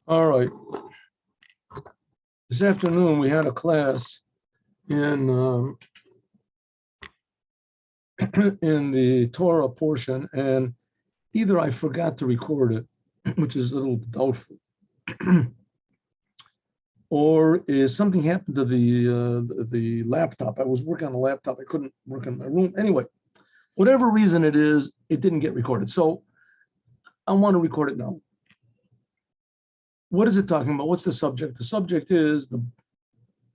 All right. This afternoon we had a class in in the Torah portion, and either I forgot to record it, which is a little doubtful, or is something happened to the laptop. I was working on a laptop. I couldn't work in my room. Anyway, whatever reason it is, it didn't get recorded. So I want to record it now. What is it talking about? What's the subject? The subject is the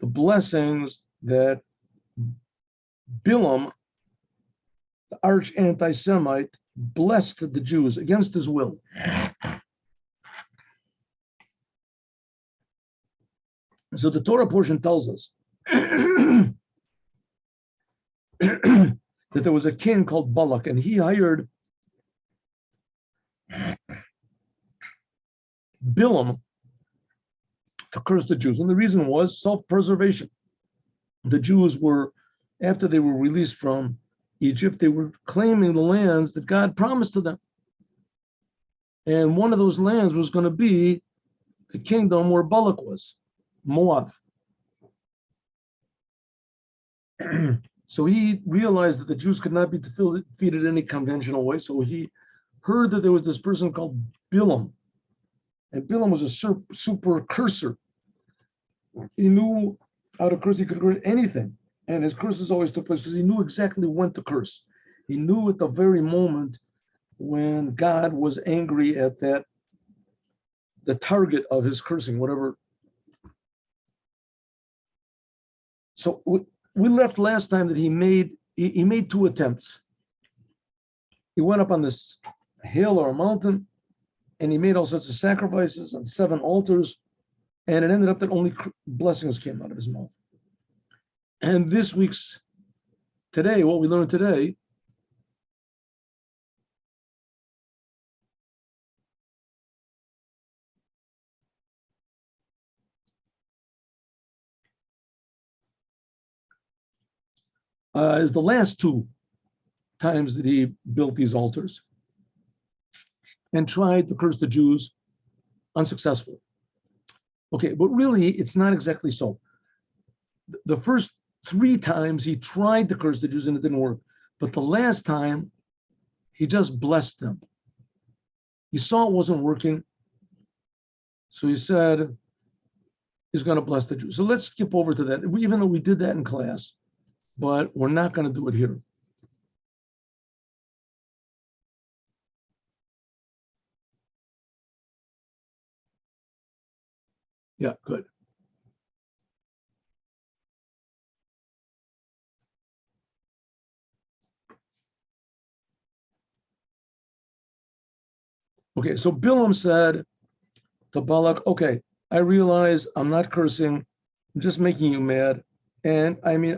blessings that Bilam, the arch anti-Semite, blessed the Jews against his will. So the Torah portion tells us that there was a king called Balak, and he hired Bilam to curse the Jews. And the reason was self-preservation. The Jews were, after they were released from Egypt, they were claiming the lands that God promised to them. And one of those lands was going to be the kingdom where Balak was, Moab. So he realized that the Jews could not be defeated in any conventional way. So he heard that there was this person called Bilam. And Bilam was a super curser. He knew how to curse. He could curse anything. And his curses always took place because he knew exactly when to curse. He knew at the very moment when God was angry at the target of his cursing, whatever. So we left last time that he made two attempts. He went up on this hill or a mountain, and he made all sorts of sacrifices on 7 altars, and it ended up that only blessings came out of his mouth. And today, what we learned today, is the last 2 times that he built these altars and tried to curse the Jews, unsuccessful. Okay, but really, it's not exactly so. The first 3 times he tried to curse the Jews and it didn't work. But the last time, he just blessed them. He saw it wasn't working. So he said he's going to bless the Jews. So let's skip over to that, even though we did that in class, but we're not going to do it here. Yeah, good. Okay, so Bilam said to Balak, okay, I realize I'm not cursing, I'm just making you mad. And I mean,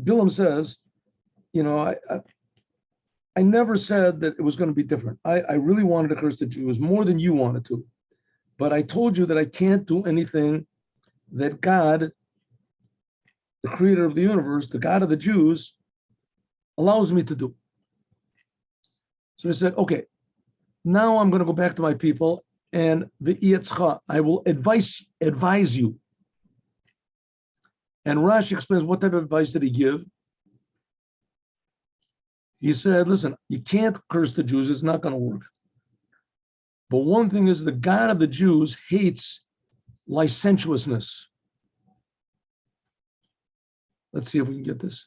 Bilam says, you know, I never said that it was going to be different. I really wanted to curse the Jews more than you wanted to. But I told you that I can't do anything that God, the creator of the universe, the God of the Jews, allows me to do. So he said, okay, now I'm going to go back to my people and I will advise you. And Rashi explains what type of advice did he give. He said, listen, you can't curse the Jews. It's not going to work. But one thing is the God of the Jews hates licentiousness. Let's see if we can get this.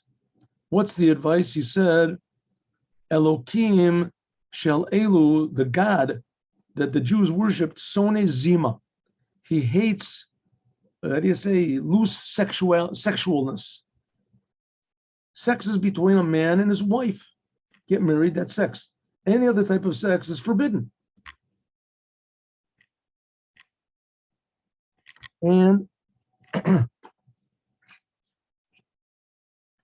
What's the advice? He said, Elohim shel Elu, the God that the Jews worshipped, Sone Zima. He hates, how do you say, loose sexualness. Sex is between a man and his wife. Get married, that's sex. Any other type of sex is forbidden. And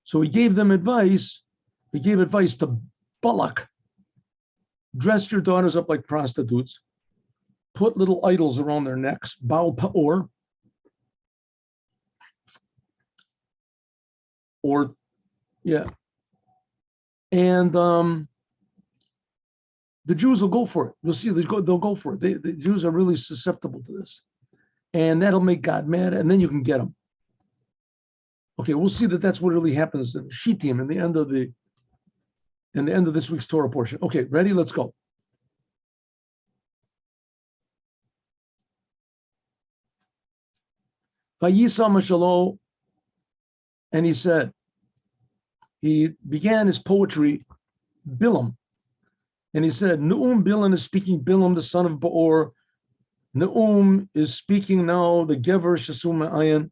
so he gave them advice. He gave advice to Balak. Dress your daughters up like prostitutes. Put little idols around their necks. Baal Peor. Or, yeah. And the Jews will go for it. You'll see they'll go for it. The Jews are really susceptible to this. And that'll make God mad, and then you can get them. Okay, we'll see that that's what really happens in Shittim in the end of this week's Torah portion. Okay, ready? Let's go. Vayisa Mashalo, and he said, he began his poetry, Bilam, and he said, Ne'um Bilam is speaking Bilam, the son of Beor. Ne'um is speaking now, the Gever Shasum Ayin,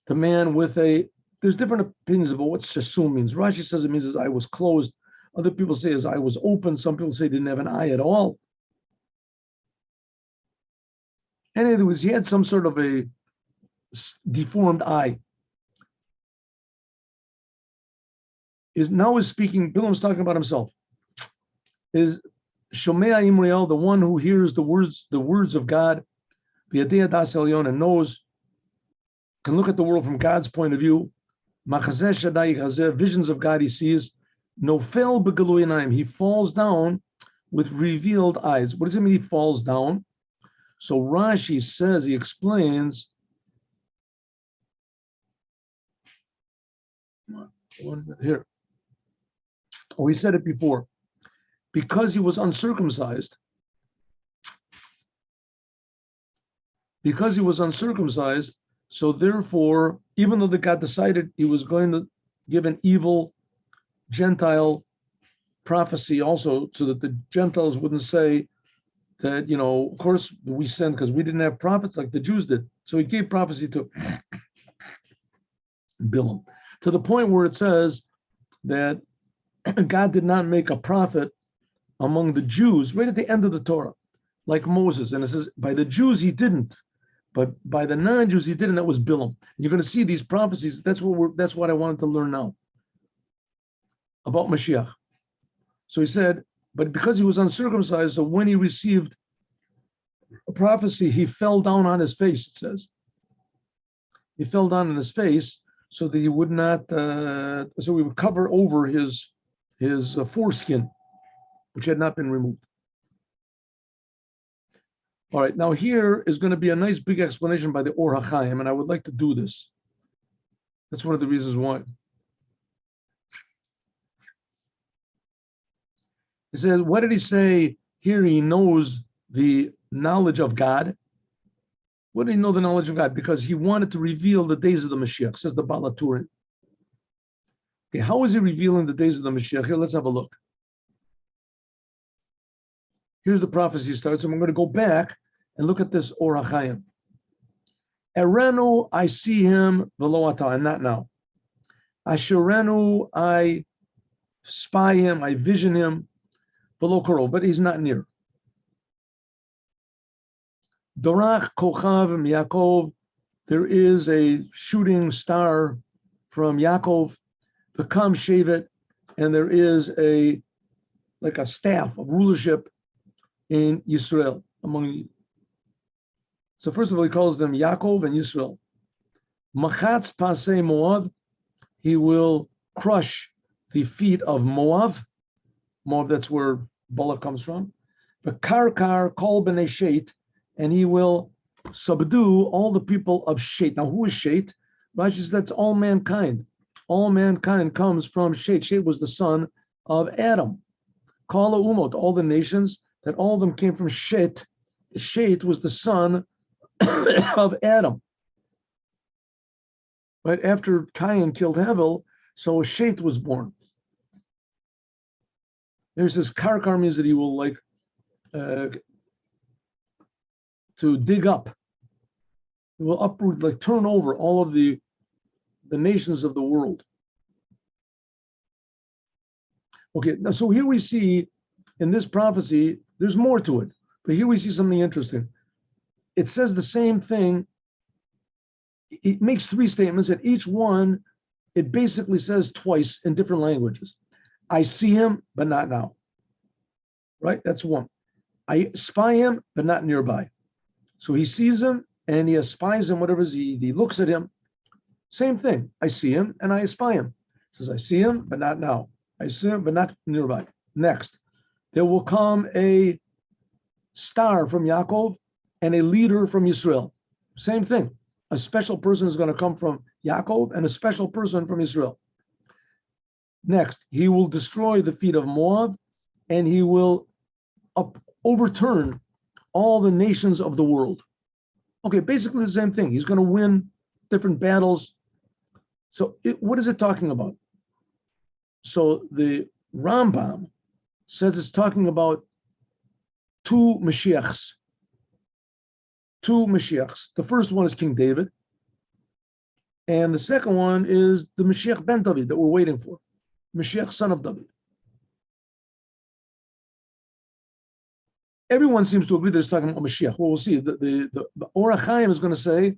the man with a, there's different opinions about what Shasum means. Rashi says it means his eye was closed. Other people say his eye was open. Some people say he didn't have an eye at all. And in other words, he had some sort of a deformed eye. Now is speaking, Bilam's talking about himself. Is Shomea Imriel, the one who hears the words of God, V'yadei das elyon, and knows, can look at the world from God's point of view. Machazeh Shaddai Chazeh, visions of God he sees. Nofel begalui einayim, he falls down with revealed eyes. What does it mean he falls down? So Rashi says, he explains, here. Oh, he said it before. Because he was uncircumcised, so therefore, even though the God decided he was going to give an evil Gentile prophecy also, so that the Gentiles wouldn't say that, of course we sinned because we didn't have prophets like the Jews did. So he gave prophecy to Bilam, to the point where it says that God did not make a prophet among the Jews right at the end of the Torah, like Moses. And it says, by the Jews he didn't, but by the non-Jews he did, and that was Bilam. You're going to see these prophecies. That's what I wanted to learn now about Moshiach. So he said, but because he was uncircumcised, so when he received a prophecy, he fell down on his face, it says. He fell down on his face so that he would not, so he would cover over his foreskin, which had not been removed. All right, now here is going to be a nice big explanation by the HaChaim, and I would like to do this. That's one of the reasons why. He said, what did he say here? He knows the knowledge of God. What did he know the knowledge of God? Because he wanted to reveal the days of the Mashiach, says the BalHaturim. Okay, how is he revealing the days of the Mashiach? Here, let's have a look. Here's the prophecy starts, and we're going to go back and look at this HaChaim. Erenu, I see him, v'lo ata, and not now. Asherenu, I spy him, I vision him, v'lo karo, but he's not near. Dorach kochav Yaakov, there is a shooting star from Yaakov, v'kam shevet, and there is like a staff of rulership in Yisrael among you. So first of all, he calls them Yaakov and Yisrael. Machatz pasei Moav, he will crush the feet of Moav. Moav, that's where Balak comes from. V'karkar kol b'nei Shet, and he will subdue all the people of Shet. Now, who is Shet? Rashi says that's all mankind. All mankind comes from Shet. Shet was the son of Adam. Kala umot, all the nations, that all of them came from Shet. Shet was the son of Adam. Right after Cain killed Hevel, so Shet was born. There's this karkar, means that he will to dig up. He will uproot, turn over all of the nations of the world. Okay, so here we see in this prophecy, there's more to it, but here we see something interesting. It says the same thing. It makes three statements, and each one, it basically says twice in different languages. I see him, but not now. Right? That's one. I spy him, but not nearby. So he sees him, and he espies him, whatever he looks at him. Same thing. I see him, and I espy him. It says, I see him, but not now. I see him, but not nearby. Next. there will come a star from Yaakov and a leader from Israel. Same thing. A special person is going to come from Yaakov and a special person from Israel. Next, he will destroy the feet of Moab and he will overturn all the nations of the world. Okay, basically the same thing. He's going to win different battles. So what is it talking about? So the Rambam says it's talking about two Mashiachs. Two Mashiachs. The first one is King David. And the second one is the Mashiach ben David that we're waiting for. Mashiach, son of David. Everyone seems to agree that it's talking about Mashiach. Well, we'll see. The HaChaim is going to say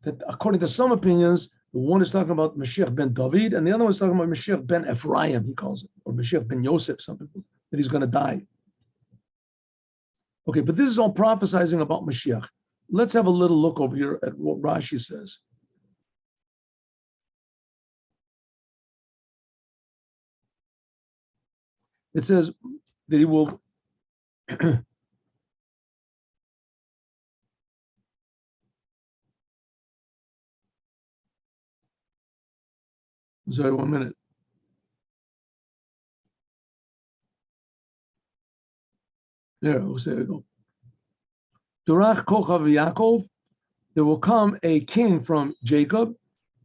that according to some opinions, the one is talking about Mashiach ben David, and the other one is talking about Mashiach ben Ephraim, he calls it, or Mashiach ben Yosef, some people, that he's going to die. Okay, but this is all prophesizing about Mashiach. Let's have a little look over here at what Rashi says. It says that he will sorry, 1 minute. There we go. Durach Kochav Yaakov, there will come a king from Jacob,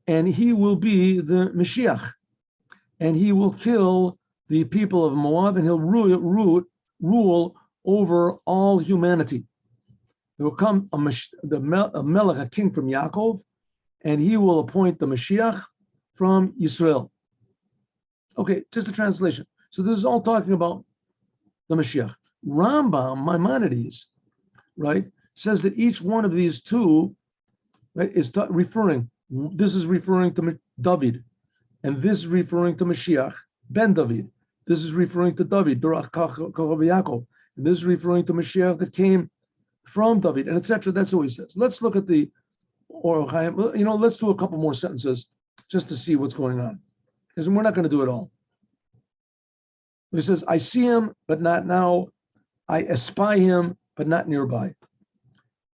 and he will be the Mashiach, and he will kill the people of Moab, and he'll rule over all humanity. There will come a Melech, a king from Yaakov, and he will appoint the Mashiach from Israel. Okay, just a translation. So this is all talking about the Mashiach. Rambam, Maimonides, right, says that each one of these two, right, is referring. This is referring to David, and this is referring to Mashiach ben David. This is referring to David, Dorach Yaakov, and this is referring to Mashiach that came from David, and etc. That's what he says. Let's look at the Or HaChaim. Let's do a couple more sentences just to see what's going on, because we're not going to do it all. He says, I see him, but not now. I espy him, but not nearby.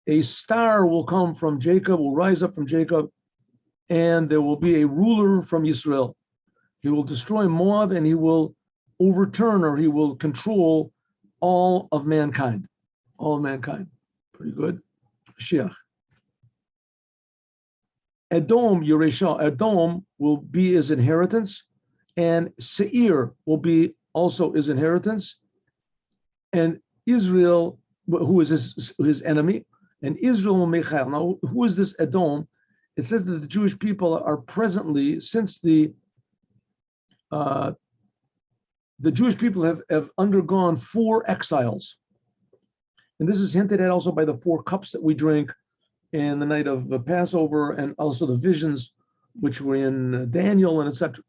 A star will come from Jacob, will rise up from Jacob, and there will be a ruler from Israel. He will destroy Moab, and he will overturn, or he will control all of mankind. All of mankind. Pretty good. Mashiach. Edom, Yeresha, Edom will be his inheritance, and Seir will be also his inheritance, and Israel, who is his enemy, and Israel will make Chayil. Now, who is this Edom? It says that the Jewish people are presently, since the Jewish people have undergone 4 exiles. And this is hinted at also by the 4 cups that we drink in the night of the Passover, and also the visions which were in Daniel and etc.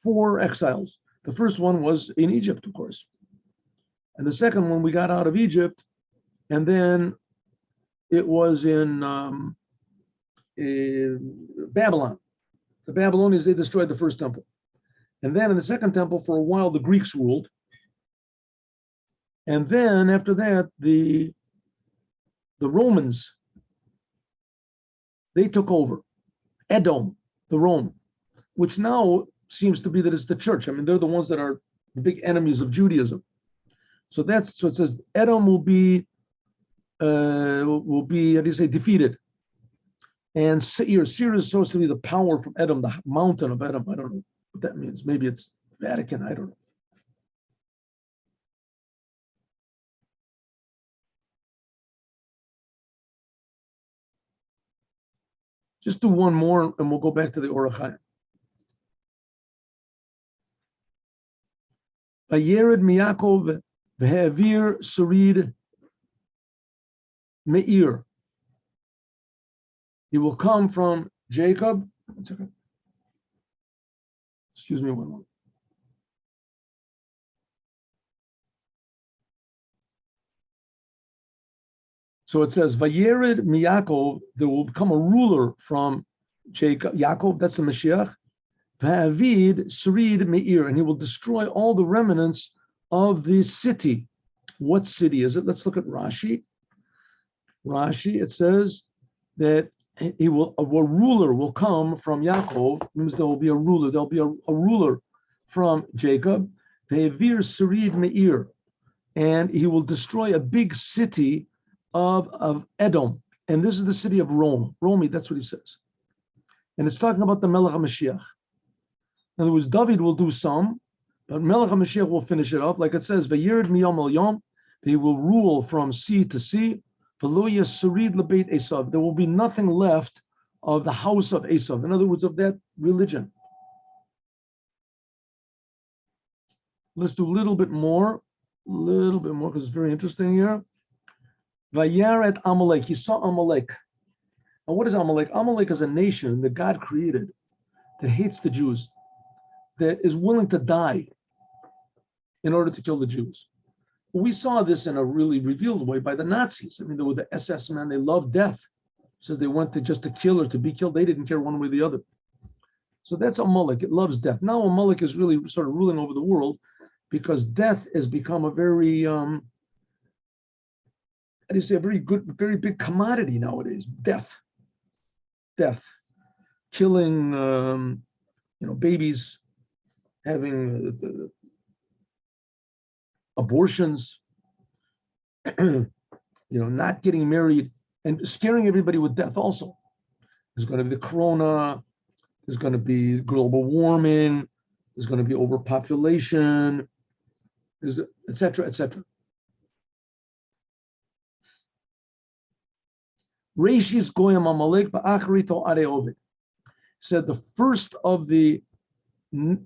4 exiles. The first one was in Egypt, of course. And the second one, we got out of Egypt, and then it was in Babylon. The Babylonians, they destroyed the first temple. And then in the second temple, for a while, the Greeks ruled. And then after that, the Romans, they took over. Edom, the Rome, which now seems to be that it's the church. I mean, they're the ones that are the big enemies of Judaism. So it says Edom will be how do you say, defeated. And Seir is supposed to be the power from Edom, the mountain of Edom. I don't know what that means. Maybe it's Vatican, I don't know. Just do one more and we'll go back to the Or HaChaim. Vayered Miyakov v'ha'avir Sarid Meir. He will come from Jacob. 1 second. Excuse me 1 moment. So it says, Vayered Miyakov, there will become a ruler from Jacob. Yaakov, that's the Mashiach. V'ha'avid Sarid Meir, and he will destroy all the remnants of the city. What city is it? Let's look at Rashi. Rashi, it says that a ruler will come from Yaakov. Means there will be a ruler. There'll be a ruler from Jacob. Ve'evir Sarid Meir, and he will destroy a big city of Edom. And this is the city of Rome. Romi, that's what he says. And it's talking about the Melech HaMashiach. In other words, David will do some, but Melech HaMashiach will finish it up. Like it says, Ve'yirid miyom el yom, they will rule from sea to sea. V'lo yasurid lebeit Esav, there will be nothing left of the house of Esav. In other words, of that religion. Let's do a little bit more, because it's very interesting here. Vayaret Amalek, he saw Amalek. Now, what is Amalek? Amalek is a nation that God created that hates the Jews, that is willing to die in order to kill the Jews. We saw this in a really revealed way by the Nazis. I mean, there were the SS men, they loved death. So they went to just to kill or to be killed. They didn't care one way or the other. So that's Amalek, it loves death. Now Amalek is really sort of ruling over the world because death has become a very, how do you say, a very big commodity nowadays. Death, killing, babies, having abortions, not getting married, and scaring everybody with death also. There's going to be the corona, there's going to be global warming, there's going to be overpopulation, et cetera, et cetera. Reishis goyim Amalek va'acharito arei Ovid said the first of the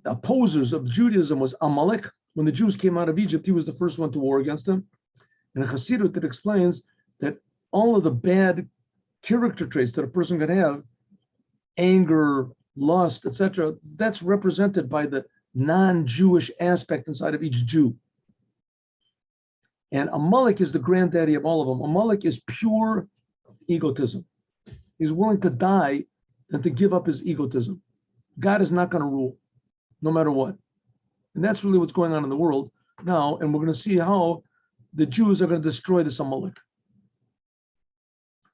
opposers of Judaism was Amalek. When the Jews came out of Egypt, he was the first one to war against them. And a Chassidut that explains that all of the bad character traits that a person can have, anger, lust, etc., that's represented by the non-Jewish aspect inside of each Jew. And Amalek is the granddaddy of all of them. Amalek is pure egotism. He's willing to die than to give up his egotism. God is not going to rule, no matter what. And that's really what's going on in the world now. And we're going to see how the Jews are going to destroy this Amalek.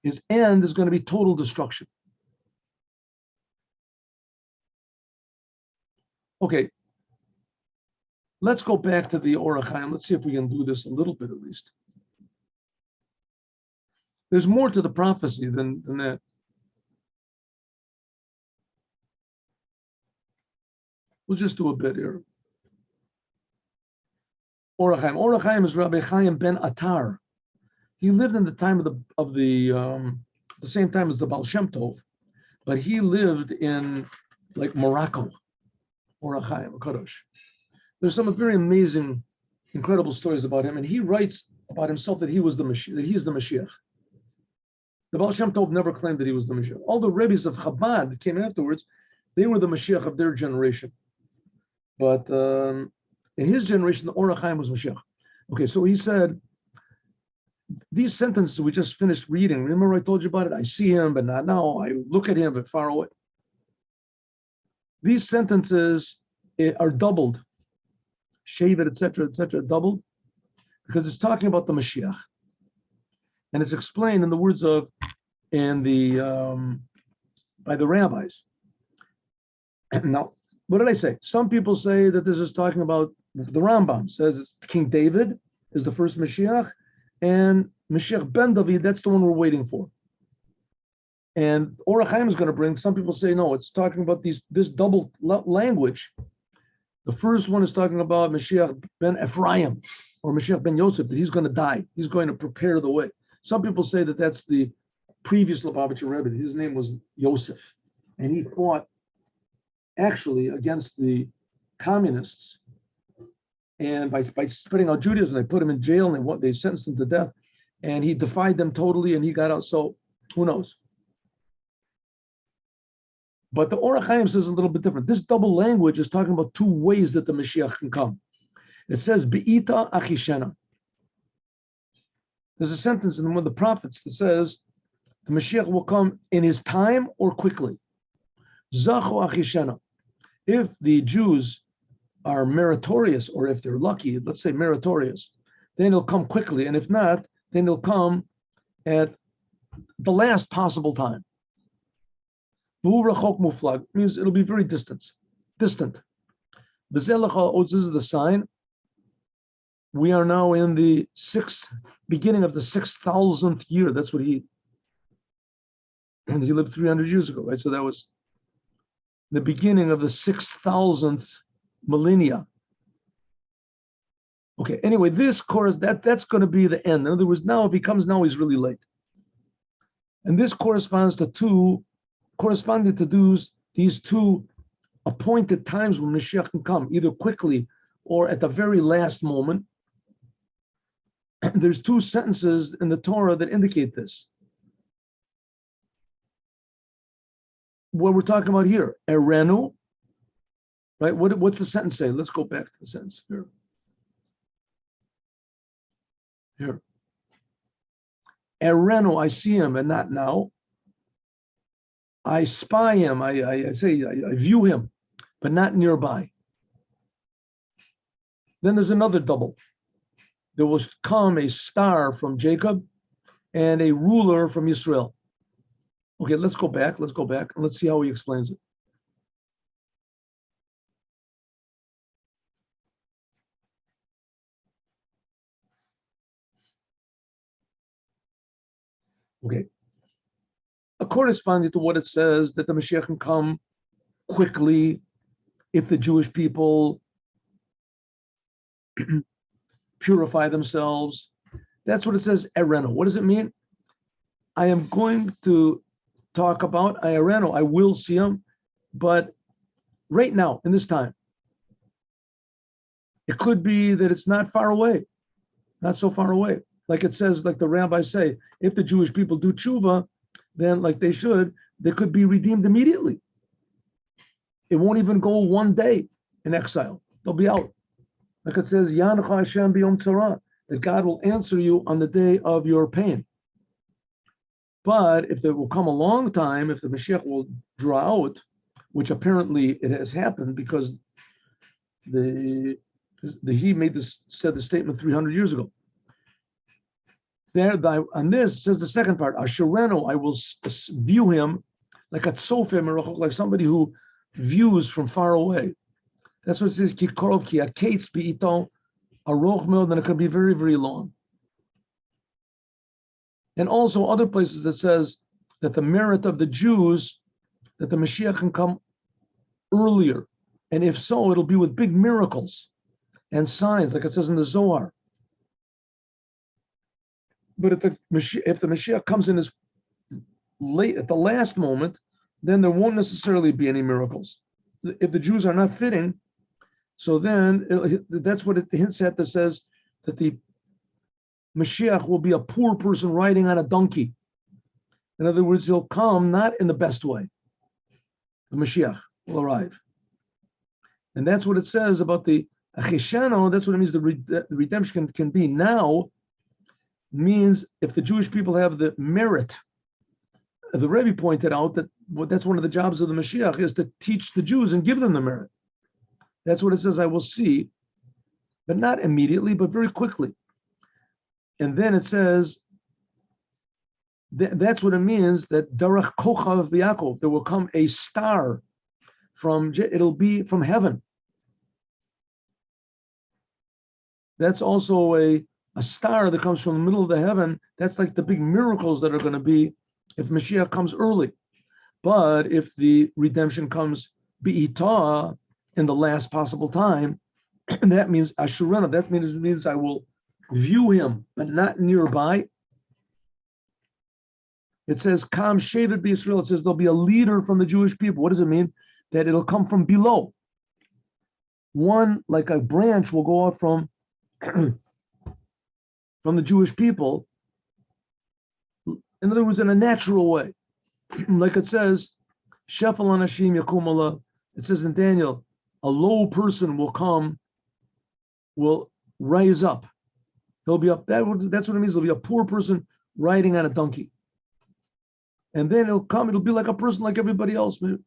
His end is going to be total destruction. Okay, let's go back to the HaChaim. Let's see if we can do this a little bit at least. There's more to the prophecy than that. We'll just do a bit here. HaChaim is Rabbi Chaim ben Attar. He lived in the time of the same time as the Baal Shem Tov, but he lived in like Morocco. HaChaim, Kadosh. There's some very amazing, incredible stories about him, and he writes about himself that he was the Mashiach, that he is the Mashiach. The Baal Shem Tov never claimed that he was the Mashiach. All the rabbis of Chabad that came afterwards, they were the Mashiach of their generation. But in his generation, the HaChaim was Mashiach. Okay, so he said, these sentences we just finished reading, remember I told you about it? I see him, but not now. I look at him, but far away. These sentences are doubled, Shevet, etc., doubled, because it's talking about the Mashiach. And it's explained in the words of, by the rabbis. Now, what did I say? Some people say that this is talking about, the Rambam says it's King David is the first Mashiach, and Mashiach ben David, that's the one we're waiting for. And HaChaim is going to bring, some people say, no, it's talking about this double language. The first one is talking about Mashiach ben Ephraim, or Mashiach ben Yosef, that he's going to die. He's going to prepare the way. Some people say that that's the previous Lubavitcher Rebbe. His name was Yosef, and he fought actually against the communists. And by spreading out Judaism, they put him in jail and they sentenced him to death. And he defied them totally, and he got out. So who knows? But the HaChaim says a little bit different. This double language is talking about two ways that the Mashiach can come. It says, Be'ita achishena. There's a sentence in one of the prophets that says, the Mashiach will come in his time or quickly. Zachu achishena. If the Jews are meritorious, or if they're lucky, let's say meritorious, then it'll come quickly. And if not, then it'll come at the last possible time. Means it'll be very distant. This is the sign. We are now in the beginning of the 6,000th year. That's what he lived 300 years ago, right? So that was the beginning of the 6,000th millennia. Okay, anyway, this course, that's going to be the end. In other words, now if he comes now, he's really late. And this corresponds to these two appointed times when Mashiach can come, either quickly or at the very last moment. There's two sentences in the Torah that indicate this. What we're talking about here, Erenu, right? What's the sentence say? Let's go back to the sentence here. Here. Erenu, I see him, and not now. I spy him, I view him, but not nearby. Then there's another double. There will come a star from Jacob and a ruler from Israel. Okay, let's go back, and let's see how he explains it. Okay. Corresponding to what it says, that the Mashiach can come quickly if the Jewish people purify themselves. That's what it says, Erenu. What does it mean? I am going to talk about Erenu. I will see him, but right now, in this time, it could be that it's not far away, not so far away. Like it says, like the rabbis say, if the Jewish people do tshuva, then like they should, they could be redeemed immediately. It won't even go 1 day in exile. They'll be out. Like it says, Yanecha Hashem b'yom tzara, that God will answer you on the day of your pain. But if there will come a long time, if the Mashiach will draw out, which apparently it has happened because he said the statement 300 years ago. There, on this says the second part, Ashereno, I will view him like a tzofim, like somebody who views from far away. That's what it says, ki korov ki akates bi'ito aroch meod, and it can be very, very long. And also other places that says that the merit of the Jews, that the Mashiach can come earlier. And if so, it'll be with big miracles and signs, like it says in the Zohar. But if the Mashiach comes in as late at the last moment, then there won't necessarily be any miracles. If the Jews are not fitting, so then that's what it hints at, that says that the Mashiach will be a poor person riding on a donkey. In other words, he'll come not in the best way. The Mashiach will arrive. And that's what it says about the Achishano. That's what it means the redemption can be now. Means if the Jewish people have the merit. The Rebbe pointed out that that's one of the jobs of the Mashiach, is to teach the Jews and give them the merit. That's what it says, I will see, but not immediately, but very quickly. And then it says, that's what it means, that Darach Kochav V'Yakov, there will come a star it'll be from heaven. That's also a star that comes from the middle of the heaven. That's like the big miracles that are going to be if Mashiach comes early. But if the redemption comes bi'ita in the last possible time, that means Ashurana. That means I will view him, but not nearby. It says, Kam Shevet B'Yisrael. It says there'll be a leader from the Jewish people. What does it mean? That it'll come from below. One, like a branch, will go out from the Jewish people. In other words, in a natural way. Like it says, Shefel Anashim Yakum Allah. It says in Daniel, a low person will rise up. He'll be up. That's what it means. There'll be a poor person riding on a donkey. And then it'll be like a person like everybody else, man.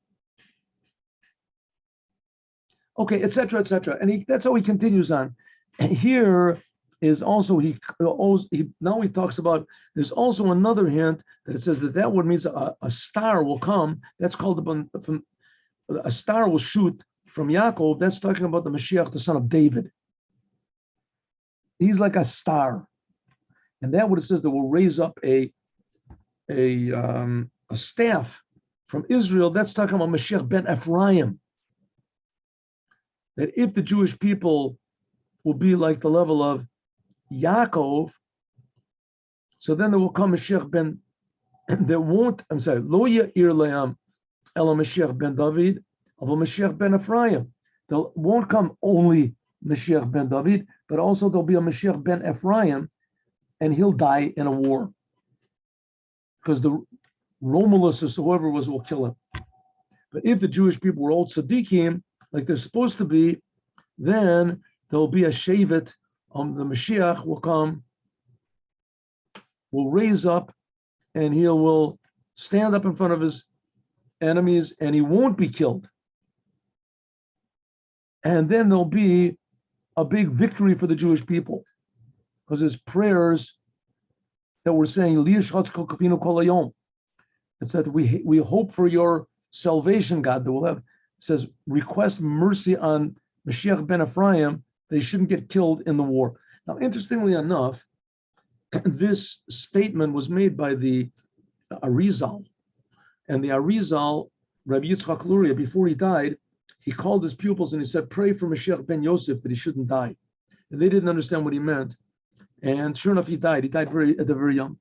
Okay, etc., etc. And that's how he continues on. And here is also he now he talks about. There's also another hint that it says that word means a star will come. That's called from a star will shoot from Yaakov. That's talking about the Moshiach, the son of David. He's like a star, and that what it says that will raise up a staff from Israel. That's talking about Moshiach ben Ephraim. That if the Jewish people will be like the level of Yaakov, so then there will come Moshiach ben. There won't. I'm sorry. Lo ya'ir le'am ela Moshiach ben David, of a Moshiach ben Ephraim. There won't come only Moshiach ben David, but also there'll be a Moshiach ben Ephraim, and he'll die in a war because the Romulus or whoever was will kill him. But if the Jewish people were all tzaddikim, like they're supposed to be, then there'll be a shevet. The Mashiach will come, will raise up, and he will stand up in front of his enemies, and he won't be killed. And then there'll be a big victory for the Jewish people, because his prayers that we're saying, it said we hope for your salvation, God. That will have, it says, request mercy on Mashiach ben Ephraim. They shouldn't get killed in the war. Now, interestingly enough, this statement was made by the Arizal. And the Arizal, Rabbi Yitzchak Luria, before he died, he called his pupils and he said, pray for Mashiach ben Yosef that he shouldn't die. And they didn't understand what he meant. And sure enough, he died. He died at the very young.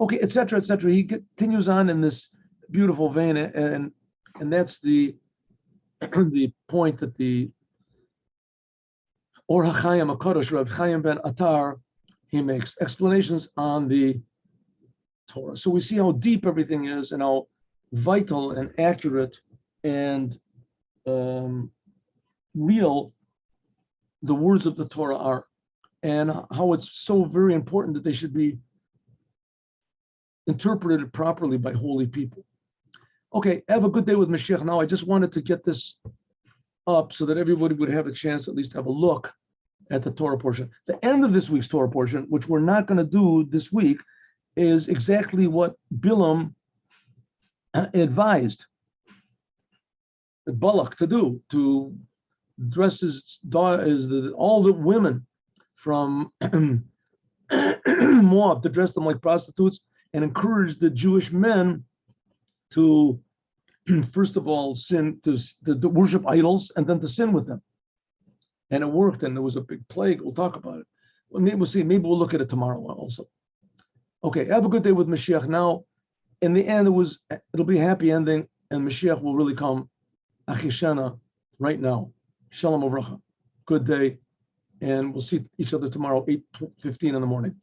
Okay, etc., etc. He continues on in this beautiful vein, and that's the point that the Or HaChaim HaKadosh, Rav Chaim ben Atar, he makes explanations on the Torah. So we see how deep everything is and how vital and accurate and real the words of the Torah are, and how it's so very important that they should be interpreted properly by holy people. Okay, have a good day with Mashiach. Now, I just wanted to get this up so that everybody would have a chance at least to have a look at the Torah portion. The end of this week's Torah portion, which we're not going to do this week, is exactly what Bilam advised Balak to do, to dress his daughter, all the women from Moab, to dress them like prostitutes and encourage the Jewish men to, first of all, sin, to worship idols, and then to sin with them. And it worked, and there was a big plague. We'll talk about it. Well, maybe we'll see. Maybe we'll look at it tomorrow also. Okay, have a good day with Mashiach. Now, in the end, it'll be a happy ending, and Mashiach will really come. Achishana, right now. Shalom Avracha. Good day, and we'll see each other tomorrow, 8:15 in the morning.